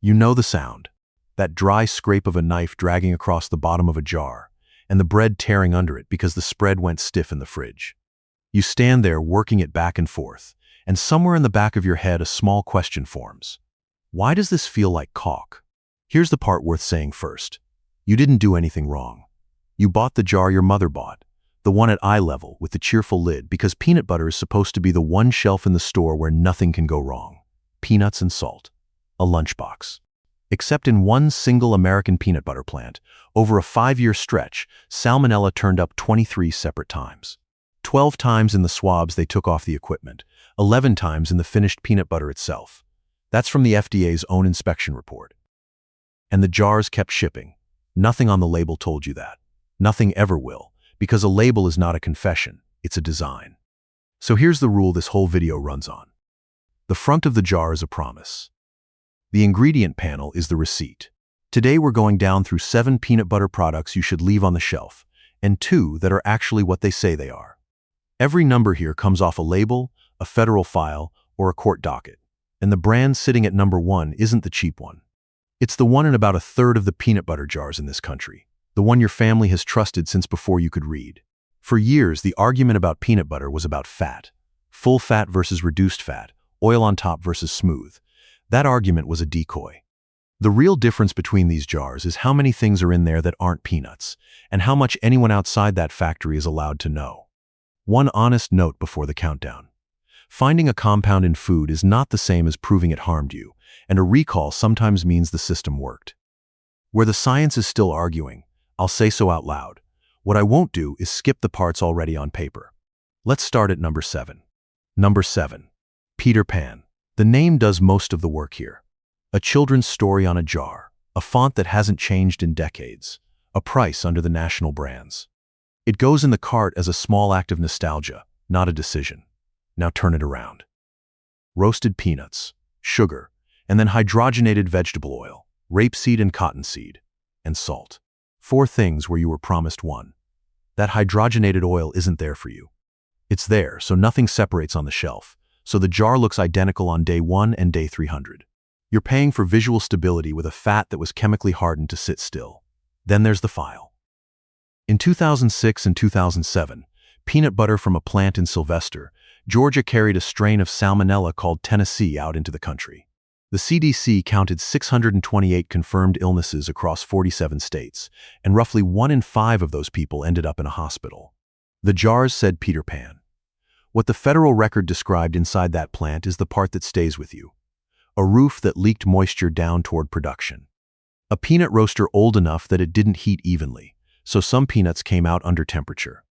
You know the sound. That dry scrape of a knife dragging across the bottom of a jar, and the bread tearing under it because the spread went stiff in the fridge. You stand there working it back and forth, and somewhere in the back of your head a small question forms. Why does this feel like caulk? Here's the part worth saying first. You didn't do anything wrong. You bought the jar your mother bought, the one at eye level with the cheerful lid, because peanut butter is supposed to be the one shelf in the store where nothing can go wrong. Peanuts and salt. A lunchbox. Except in one single American peanut butter plant, over a 5-year stretch, Salmonella turned up 23 separate times. 12 times in the swabs they took off the equipment, 11 times in the finished peanut butter itself. That's from the FDA's own inspection report. And the jars kept shipping. Nothing on the label told you that. Nothing ever will, because a label is not a confession, it's a design. So here's the rule this whole video runs on. The front of the jar is a promise. The ingredient panel is the receipt. Today we're going down through 7 peanut butter products you should leave on the shelf, and 2 that are actually what they say they are. Every number here comes off a label, a federal file, or a court docket. And the brand sitting at number 1 isn't the cheap one. It's the one in about 1/3 of the peanut butter jars in this country, the one your family has trusted since before you could read. For years, the argument about peanut butter was about fat. Full fat versus reduced fat, oil on top versus smooth. That argument was a decoy. The real difference between these jars is how many things are in there that aren't peanuts, and how much anyone outside that factory is allowed to know. One honest note before the countdown. Finding a compound in food is not the same as proving it harmed you, and a recall sometimes means the system worked. Where the science is still arguing, I'll say so out loud. What I won't do is skip the parts already on paper. Let's start at number 7. Number 7. Peter Pan. The name does most of the work here. A children's story on a jar, a font that hasn't changed in decades, a price under the national brands. It goes in the cart as a small act of nostalgia, not a decision. Now turn it around. Roasted peanuts, sugar, and then hydrogenated vegetable oil, rapeseed and cottonseed, and salt. 4 things where you were promised 1. That hydrogenated oil isn't there for you. It's there, so nothing separates on the shelf, so the jar looks identical on day 1 and day 300. You're paying for visual stability with a fat that was chemically hardened to sit still. Then there's the file. In 2006 and 2007, peanut butter from a plant in Sylvester, Georgia carried a strain of Salmonella called Tennessee out into the country. The CDC counted 628 confirmed illnesses across 47 states, and roughly 1 in 5 of those people ended up in a hospital. The jars said Peter Pan. What the federal record described inside that plant is the part that stays with you. A roof that leaked moisture down toward production. A peanut roaster old enough that it didn't heat evenly, so some peanuts came out under temperature.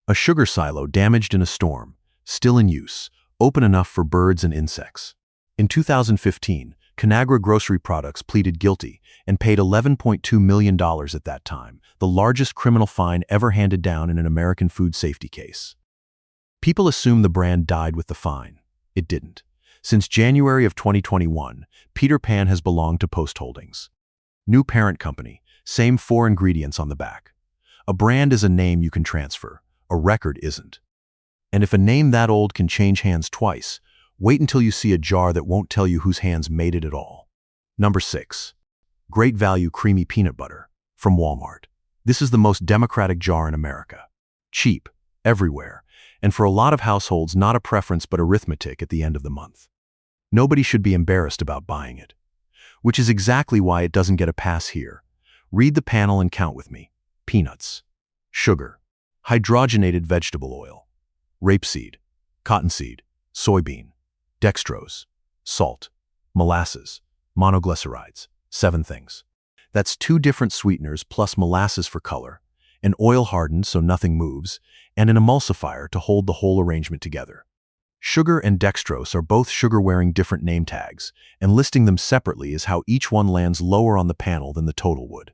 A sugar silo damaged in a storm, still in use, open enough for birds and insects. In 2015, Conagra Grocery Products pleaded guilty and paid $11.2 million at that time, the largest criminal fine ever handed down in an American food safety case. People assume the brand died with the fine. It didn't. Since January of 2021, Peter Pan has belonged to Post Holdings. New parent company, same 4 ingredients on the back. A brand is a name you can transfer. A record isn't. And if a name that old can change hands twice, wait until you see a jar that won't tell you whose hands made it at all. Number 6. Great Value Creamy Peanut Butter from Walmart. This is the most democratic jar in America. Cheap, everywhere, and for a lot of households not a preference but arithmetic at the end of the month. Nobody should be embarrassed about buying it. Which is exactly why it doesn't get a pass here. Read the panel and count with me. Peanuts, sugar, hydrogenated vegetable oil, rapeseed, cottonseed, soybean, dextrose, salt, molasses, monoglycerides, 7 things. That's 2 different sweeteners plus molasses for color, an oil hardened so nothing moves, and an emulsifier to hold the whole arrangement together. Sugar and dextrose are both sugar wearing different name tags, and listing them separately is how each one lands lower on the panel than the total would.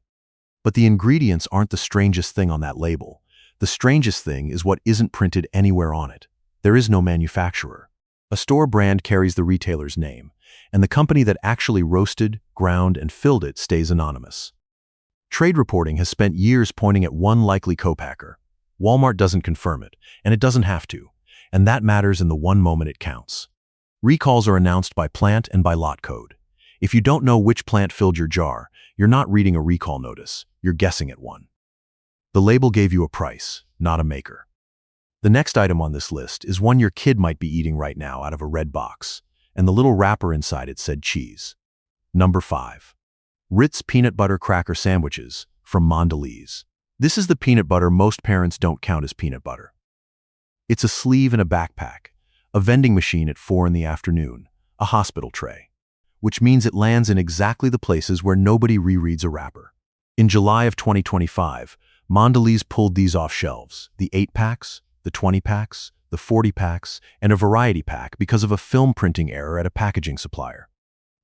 But the ingredients aren't the strangest thing on that label. The strangest thing is what isn't printed anywhere on it. There is no manufacturer. A store brand carries the retailer's name, and the company that actually roasted, ground, and filled it stays anonymous. Trade reporting has spent years pointing at one likely co-packer. Walmart doesn't confirm it, and it doesn't have to, and that matters in the one moment it counts. Recalls are announced by plant and by lot code. If you don't know which plant filled your jar, you're not reading a recall notice, you're guessing at one. The label gave you a price, not a maker. The next item on this list is one your kid might be eating right now out of a red box, and the little wrapper inside it said cheese. Number 5. Ritz Peanut Butter Cracker Sandwiches from Mondelez. This is the peanut butter most parents don't count as peanut butter. It's a sleeve and a backpack, a vending machine at 4 in the afternoon, a hospital tray, which means it lands in exactly the places where nobody rereads a wrapper. In July of 2025, Mondelez pulled these off shelves, the 8-packs, the 20-packs, the 40-packs, and a variety pack because of a film printing error at a packaging supplier.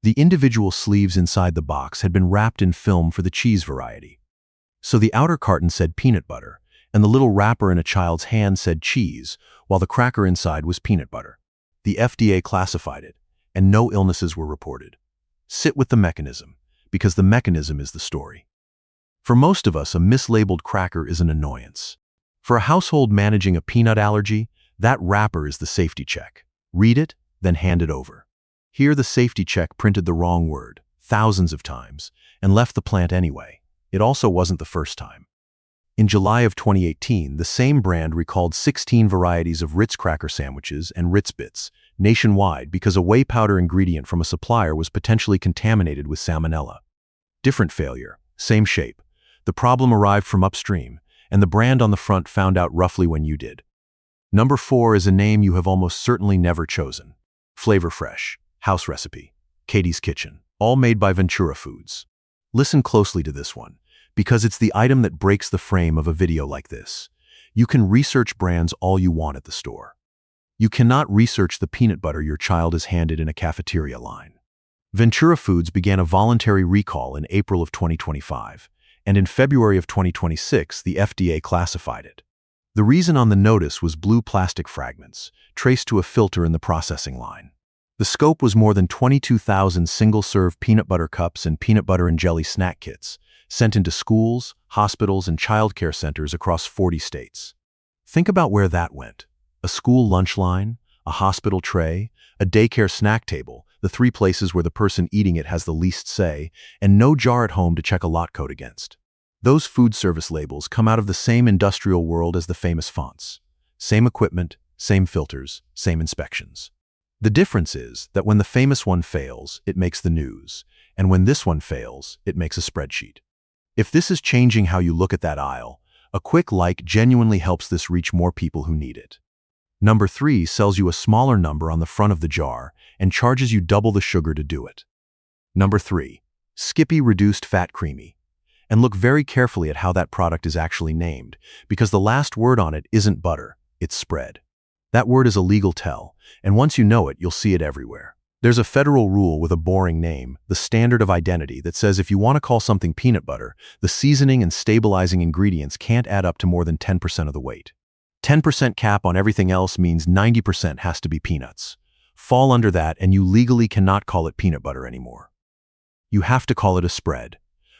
The individual sleeves inside the box had been wrapped in film for the cheese variety. So the outer carton said peanut butter, and the little wrapper in a child's hand said cheese, while the cracker inside was peanut butter. The FDA classified it, and no illnesses were reported. Sit with the mechanism, because the mechanism is the story. For most of us, a mislabeled cracker is an annoyance. For a household managing a peanut allergy, that wrapper is the safety check. Read it, then hand it over. Here the safety check printed the wrong word, thousands of times, and left the plant anyway. It also wasn't the first time. In July of 2018, the same brand recalled 16 varieties of Ritz cracker sandwiches and Ritz Bits nationwide because a whey powder ingredient from a supplier was potentially contaminated with Salmonella. Different failure, same shape. The problem arrived from upstream, and the brand on the front found out roughly when you did. Number 4 is a name you have almost certainly never chosen. Flavor Fresh, House Recipe, Katie's Kitchen, all made by Ventura Foods. Listen closely to this one, because it's the item that breaks the frame of a video like this. You can research brands all you want at the store. You cannot research the peanut butter your child is handed in a cafeteria line. Ventura Foods began a voluntary recall in April of 2025, and in February of 2026, the FDA classified it. The reason on the notice was blue plastic fragments, traced to a filter in the processing line. The scope was more than 22,000 single-serve peanut butter cups and peanut butter and jelly snack kits, sent into schools, hospitals, and childcare centers across 40 states. Think about where that went. A school lunch line, a hospital tray, a daycare snack table, the 3 places where the person eating it has the least say, and no jar at home to check a lot code against. Those food service labels come out of the same industrial world as the famous fonts. Same equipment, same filters, same inspections. The difference is that when the famous one fails, it makes the news, and when this one fails, it makes a spreadsheet. If this is changing how you look at that aisle, a quick like genuinely helps this reach more people who need it. Number 3 sells you a smaller number on the front of the jar and charges you double the sugar to do it. Number 3. Skippy Reduced Fat Creamy. And look very carefully at how that product is actually named, because the last word on it isn't butter, it's spread. That word is a legal tell, and once you know it, you'll see it everywhere. There's a federal rule with a boring name, the standard of identity, that says if you want to call something peanut butter, the seasoning and stabilizing ingredients can't add up to more than 10% of the weight. 10% cap on everything else means 90% has to be peanuts. Fall under that and you legally cannot call it peanut butter anymore. You have to call it a spread.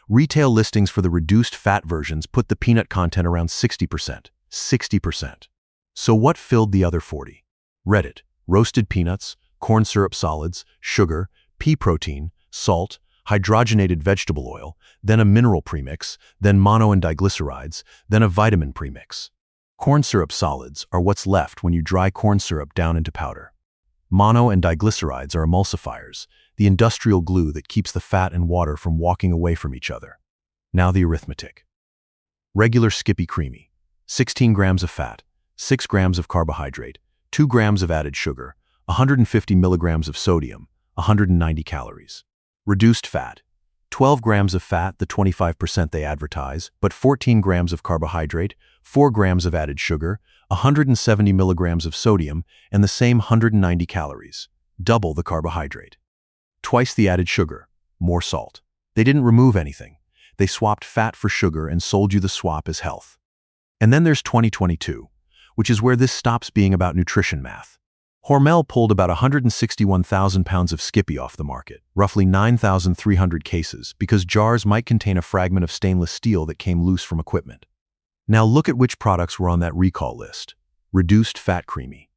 Retail listings for the reduced fat versions put the peanut content around 60%. 60%. So what filled the other 40? Reddit, roasted peanuts, corn syrup solids, sugar, pea protein, salt, hydrogenated vegetable oil, then a mineral premix, then mono and diglycerides, then a vitamin premix. Corn syrup solids are what's left when you dry corn syrup down into powder. Mono and diglycerides are emulsifiers, the industrial glue that keeps the fat and water from walking away from each other. Now the arithmetic. Regular Skippy Creamy, 16 grams of fat, 6 grams of carbohydrate, 2 grams of added sugar, 150 milligrams of sodium, 190 calories. Reduced fat, 12 grams of fat, the 25% they advertise, but 14 grams of carbohydrate, 4 grams of added sugar, 170 milligrams of sodium, and the same 190 calories. Double the carbohydrate. Twice the added sugar, more salt. They didn't remove anything. They swapped fat for sugar and sold you the swap as health. And then there's 2022, which is where this stops being about nutrition math. Hormel pulled about 161,000 pounds of Skippy off the market, roughly 9,300 cases, because jars might contain a fragment of stainless steel that came loose from equipment. Now look at which products were on that recall list. Reduced Fat Creamy,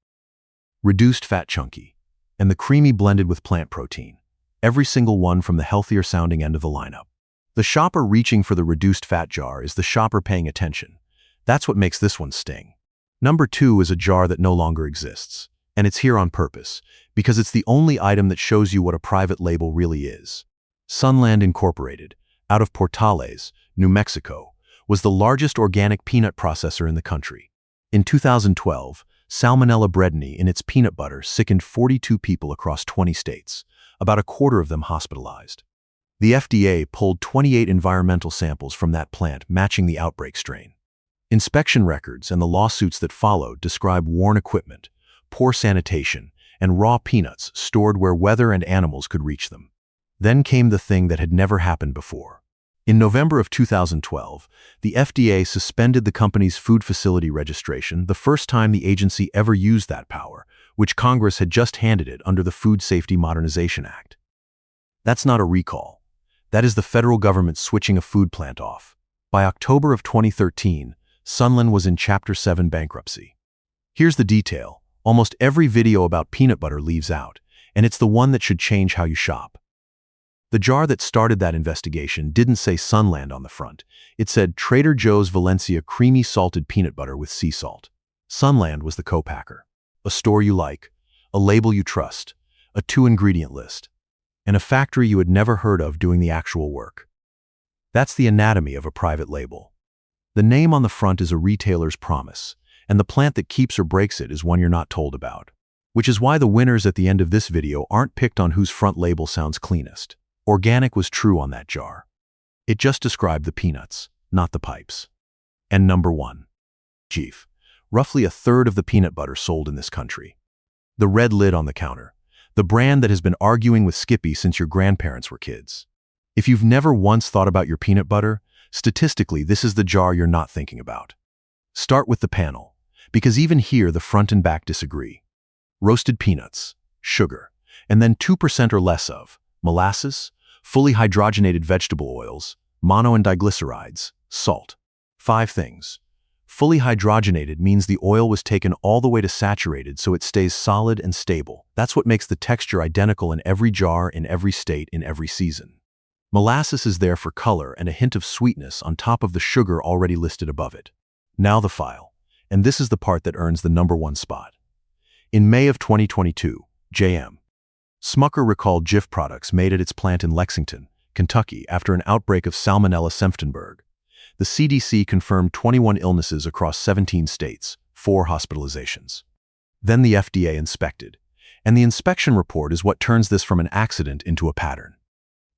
Reduced Fat Chunky, and the creamy blended with plant protein. every single one from the healthier-sounding end of the lineup. The shopper reaching for the reduced fat jar is the shopper paying attention. That's what makes this one sting. Number 2 is a jar that no longer exists, and it's here on purpose, because it's the only item that shows you what a private label really is. Sunland Incorporated, out of Portales, New Mexico, was the largest organic peanut processor in the country. In 2012, Salmonella breadini in its peanut butter sickened 42 people across 20 states, about a quarter of them hospitalized. The FDA pulled 28 environmental samples from that plant matching the outbreak strain. Inspection records and the lawsuits that followed describe worn equipment, poor sanitation, and raw peanuts stored where weather and animals could reach them. Then came the thing that had never happened before. In November of 2012, the FDA suspended the company's food facility registration, the first time the agency ever used that power, which Congress had just handed it under the Food Safety Modernization Act. That's not a recall. That is the federal government switching a food plant off. By October of 2013, Sunland was in Chapter 7 bankruptcy. Here's the detail. Almost every video about peanut butter leaves out, and it's the one that should change how you shop. The jar that started that investigation didn't say Sunland on the front. It said Trader Joe's Valencia Creamy Salted Peanut Butter with Sea Salt. Sunland was the co-packer. A store you like, a label you trust, a 2-ingredient list, and a factory you had never heard of doing the actual work. That's the anatomy of a private label. The name on the front is a retailer's promise, and the plant that keeps or breaks it is one you're not told about. Which is why the winners at the end of this video aren't picked on whose front label sounds cleanest. Organic was true on that jar. It just described the peanuts, not the pipes. And number 1. Chief. Roughly a third of the peanut butter sold in this country. The red lid on the counter. The brand that has been arguing with Skippy since your grandparents were kids. If you've never once thought about your peanut butter, statistically this is the jar you're not thinking about. Start with the panel, because even here the front and back disagree. Roasted peanuts, sugar, and then 2% or less of molasses, fully hydrogenated vegetable oils, mono and diglycerides, salt. 5 things. Fully hydrogenated means the oil was taken all the way to saturated so it stays solid and stable. That's what makes the texture identical in every jar, in every state, in every season. Molasses is there for color and a hint of sweetness on top of the sugar already listed above it. Now the file. And this is the part that earns the number 1 spot. In May of 2022, J.M. Smucker recalled Jif products made at its plant in Lexington, Kentucky after an outbreak of Salmonella Senftenberg. The CDC confirmed 21 illnesses across 17 states, 4 hospitalizations. Then the FDA inspected, and the inspection report is what turns this from an accident into a pattern.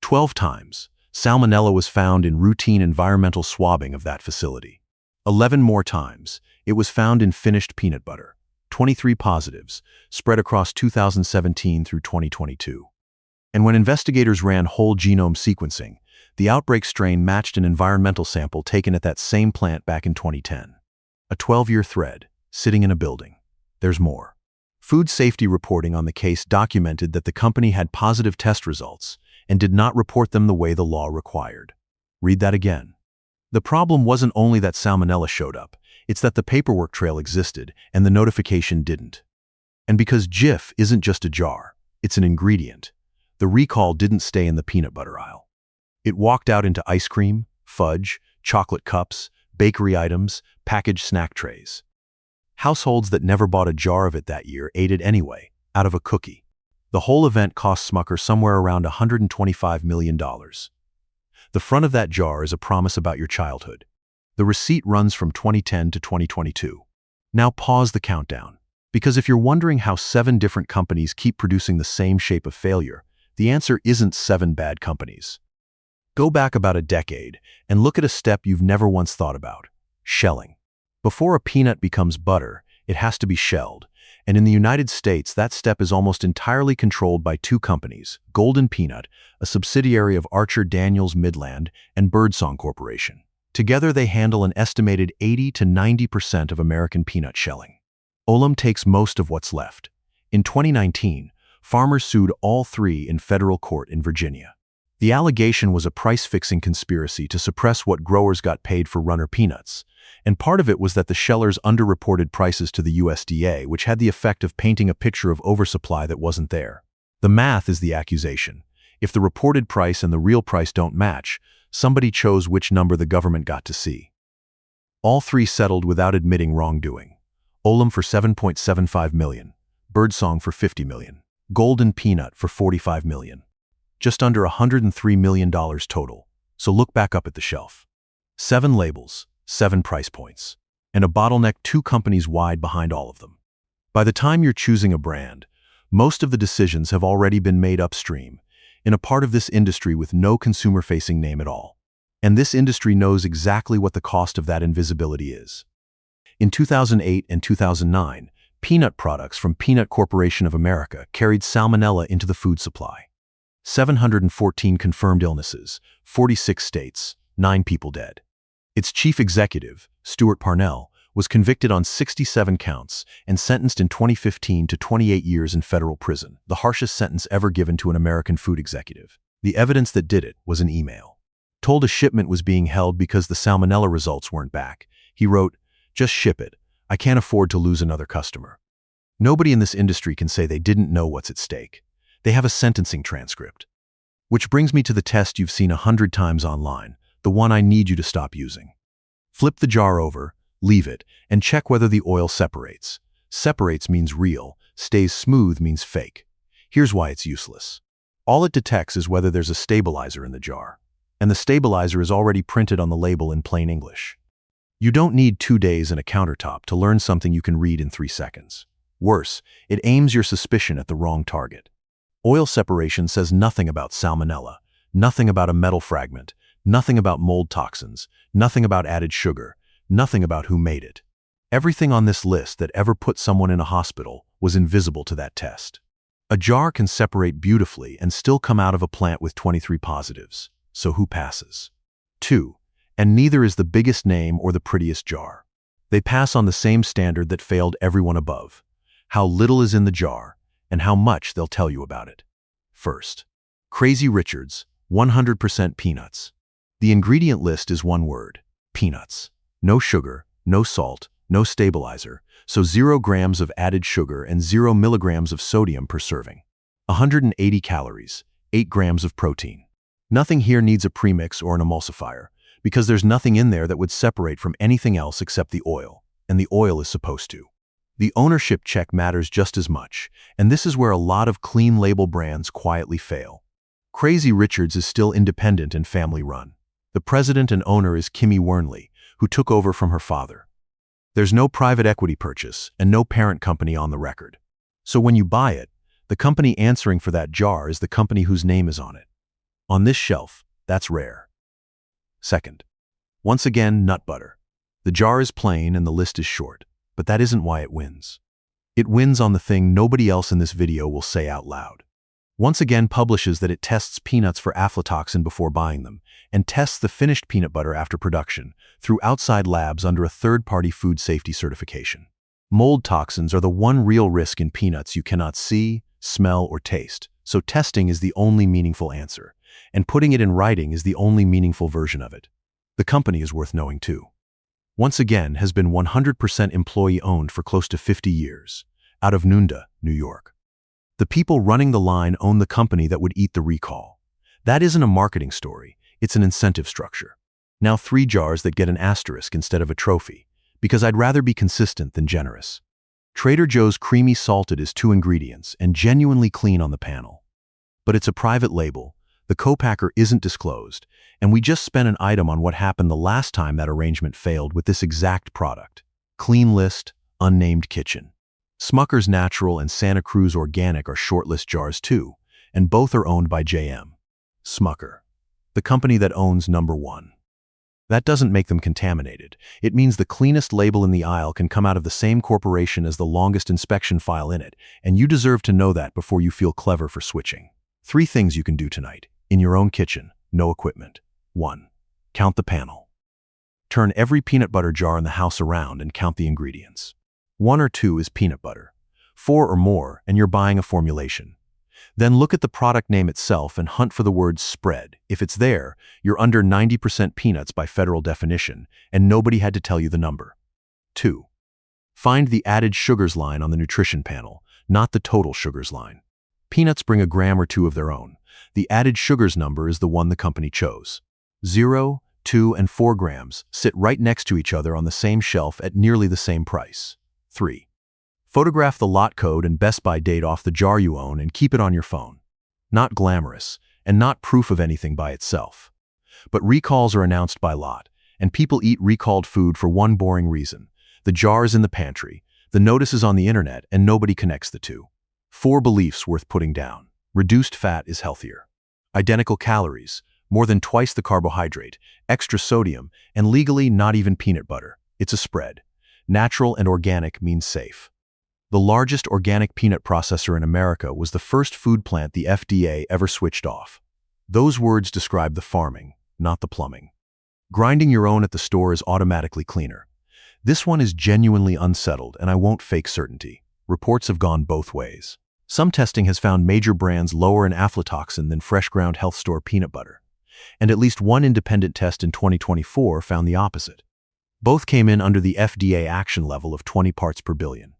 12 times, Salmonella was found in routine environmental swabbing of that facility. 11 more times, it was found in finished peanut butter. 23 positives, spread across 2017 through 2022. And when investigators ran whole genome sequencing, the outbreak strain matched an environmental sample taken at that same plant back in 2010. A 12-year thread, sitting in a building. There's more. Food safety reporting on the case documented that the company had positive test results and did not report them the way the law required. Read that again. The problem wasn't only that Salmonella showed up, it's that the paperwork trail existed and the notification didn't. And because Jif isn't just a jar, it's an ingredient, the recall didn't stay in the peanut butter aisle. It walked out into ice cream, fudge, chocolate cups, bakery items, packaged snack trays. Households that never bought a jar of it that year ate it anyway, out of a cookie. The whole event cost Smucker somewhere around $125 million. The front of that jar is a promise about your childhood. The receipt runs from 2010 to 2022. Now pause the countdown, because if you're wondering how 7 different companies keep producing the same shape of failure, the answer isn't 7 bad companies. Go back about a decade and look at a step you've never once thought about: shelling. Before a peanut becomes butter, it has to be shelled, and in the United States that step is almost entirely controlled by 2 companies, Golden Peanut, a subsidiary of Archer Daniels Midland, and Birdsong Corporation. Together they handle an estimated 80 to 90% of American peanut shelling. Olam takes most of what's left. In 2019, farmers sued all 3 in federal court in Virginia. The allegation was a price-fixing conspiracy to suppress what growers got paid for runner peanuts, and part of it was that the shellers underreported prices to the USDA, which had the effect of painting a picture of oversupply that wasn't there. The math is the accusation. If the reported price and the real price don't match, somebody chose which number the government got to see. All three settled without admitting wrongdoing. Olam for $7.75 million, Birdsong for $50 million, Golden Peanut for $45 million. Just under $103 million total, so look back up at the shelf. 7 labels, 7 price points, and a bottleneck 2 companies wide behind all of them. By the time you're choosing a brand, most of the decisions have already been made upstream, in a part of this industry with no consumer-facing name at all. And this industry knows exactly what the cost of that invisibility is. In 2008 and 2009, peanut products from Peanut Corporation of America carried Salmonella into the food supply. 714 confirmed illnesses, 46 states, 9 people dead. Its chief executive, Stuart Parnell, was convicted on 67 counts and sentenced in 2015 to 28 years in federal prison, the harshest sentence ever given to an American food executive. The evidence that did it was an email. Told a shipment was being held because the Salmonella results weren't back. He wrote, "Just ship it. I can't afford to lose another customer." Nobody in this industry can say they didn't know what's at stake. They have a sentencing transcript. Which brings me to the test you've seen 100 times online, the one I need you to stop using. Flip the jar over, leave it, and check whether the oil separates. Separates means real, stays smooth means fake. Here's why it's useless. All it detects is whether there's a stabilizer in the jar, and the stabilizer is already printed on the label in plain English. You don't need 2 days and a countertop to learn something you can read in 3 seconds. Worse, it aims your suspicion at the wrong target. Oil separation says nothing about salmonella, nothing about a metal fragment, nothing about mold toxins, nothing about added sugar, nothing about who made it. Everything on this list that ever put someone in a hospital was invisible to that test. A jar can separate beautifully and still come out of a plant with 23 positives. So who passes? 2. And neither is the biggest name or the prettiest jar. They pass on the same standard that failed everyone above. How little is in the jar, and how much they'll tell you about it. First, Crazy Richard's 100% peanuts. The ingredient list is one word: peanuts. No sugar, no salt, no stabilizer, so 0 grams of added sugar and 0 milligrams of sodium per serving. 180 calories, 8 grams of protein. Nothing here needs a premix or an emulsifier, because there's nothing in there that would separate from anything else except the oil, and the oil is supposed to. The ownership check matters just as much, and this is where a lot of clean label brands quietly fail. Crazy Richard's is still independent and family-run. The president and owner is Kimmy Wernley, who took over from her father. There's no private equity purchase and no parent company on the record. So when you buy it, the company answering for that jar is the company whose name is on it. On this shelf, that's rare. Second, once again, nut butter. The jar is plain and the list is short, but that isn't why it wins. It wins on the thing nobody else in this video will say out loud. Once again publishes that it tests peanuts for aflatoxin before buying them, and tests the finished peanut butter after production through outside labs under a third-party food safety certification. Mold toxins are the one real risk in peanuts you cannot see, smell, or taste, so testing is the only meaningful answer, and putting it in writing is the only meaningful version of it. The company is worth knowing too. Once again, has been 100% employee-owned for close to 50 years, out of Nunda, New York. The people running the line own the company that would eat the recall. That isn't a marketing story, it's an incentive structure. Now 3 jars that get an asterisk instead of a trophy, because I'd rather be consistent than generous. Trader Joe's Creamy Salted is 2 ingredients and genuinely clean on the panel. But it's a private label, the co-packer isn't disclosed, and we just spent an item on what happened the last time that arrangement failed with this exact product. Clean list, unnamed kitchen. Smucker's Natural and Santa Cruz Organic are shortlist jars too, and both are owned by JM. Smucker, the company that owns number 1. That doesn't make them contaminated. It means the cleanest label in the aisle can come out of the same corporation as the longest inspection file in it, and you deserve to know that before you feel clever for switching. 3 things you can do tonight, in your own kitchen, no equipment. 1. Count the panel. Turn every peanut butter jar in the house around and count the ingredients. 1 or 2 is peanut butter. 4 or more, and you're buying a formulation. Then look at the product name itself and hunt for the word spread. If it's there, you're under 90% peanuts by federal definition, and nobody had to tell you the number. 2. Find the added sugars line on the nutrition panel, not the total sugars line. Peanuts bring a gram or 2 of their own, The added sugars number is the one the company chose. 0, 2, and 4 grams sit right next to each other on the same shelf at nearly the same price. 3. Photograph the lot code and Best By date off the jar you own and keep it on your phone. Not glamorous, and not proof of anything by itself. But recalls are announced by lot, and people eat recalled food for one boring reason. The jar is in the pantry, the notice is on the internet, and nobody connects the two. 4 beliefs worth putting down. Reduced fat is healthier. Identical calories, more than twice the carbohydrate, extra sodium, and legally not even peanut butter. It's a spread. Natural and organic means safe. The largest organic peanut processor in America was the first food plant the FDA ever switched off. Those words describe the farming, not the plumbing. Grinding your own at the store is automatically cleaner. This one is genuinely unsettled, and I won't fake certainty. Reports have gone both ways. Some testing has found major brands lower in aflatoxin than fresh ground health store peanut butter. And at least one independent test in 2024 found the opposite. Both came in under the FDA action level of 20 parts per billion.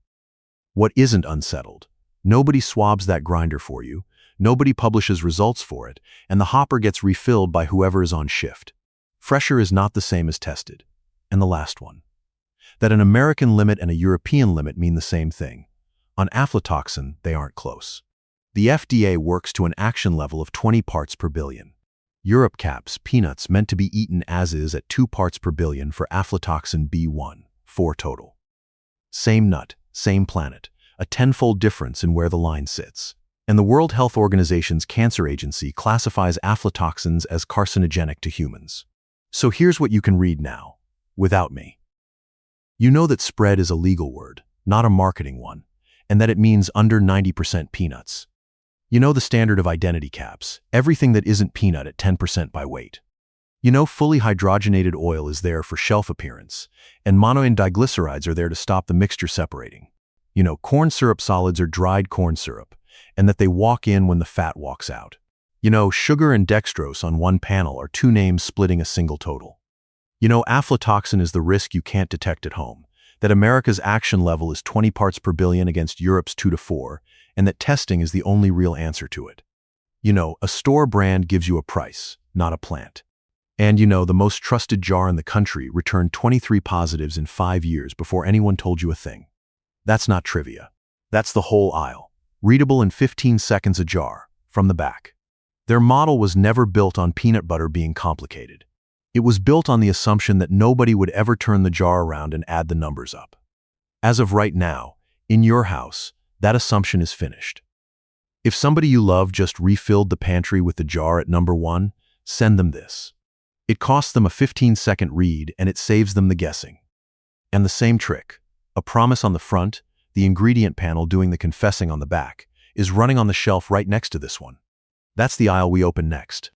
What isn't unsettled? Nobody swabs that grinder for you, nobody publishes results for it, and the hopper gets refilled by whoever is on shift. Fresher is not the same as tested. And the last one. That an American limit and a European limit mean the same thing. On aflatoxin, they aren't close. The FDA works to an action level of 20 parts per billion. Europe caps peanuts meant to be eaten as is at 2 parts per billion for aflatoxin B1, 4 total. Same nut, same planet, a tenfold difference in where the line sits. And the World Health Organization's Cancer Agency classifies aflatoxins as carcinogenic to humans. So here's what you can read now, without me. You know that spread is a legal word, not a marketing one, and that it means under 90% peanuts. You know the standard of identity caps, everything that isn't peanut at 10% by weight. You know fully hydrogenated oil is there for shelf appearance, and mono and diglycerides are there to stop the mixture separating. You know corn syrup solids are dried corn syrup, and that they walk in when the fat walks out. You know sugar and dextrose on one panel are 2 names splitting a single total. You know aflatoxin is the risk you can't detect at home, that America's action level is 20 parts per billion against Europe's 2 to 4, and that testing is the only real answer to it. You know, a store brand gives you a price, not a plant. And you know, the most trusted jar in the country returned 23 positives in 5 years before anyone told you a thing. That's not trivia. That's the whole aisle. Readable in 15 seconds a jar, from the back. Their model was never built on peanut butter being complicated. It was built on the assumption that nobody would ever turn the jar around and add the numbers up. As of right now, in your house, that assumption is finished. If somebody you love just refilled the pantry with the jar at number 1, send them this. It costs them a 15-second read and it saves them the guessing. And the same trick, a promise on the front, the ingredient panel doing the confessing on the back, is running on the shelf right next to this one. That's the aisle we open next.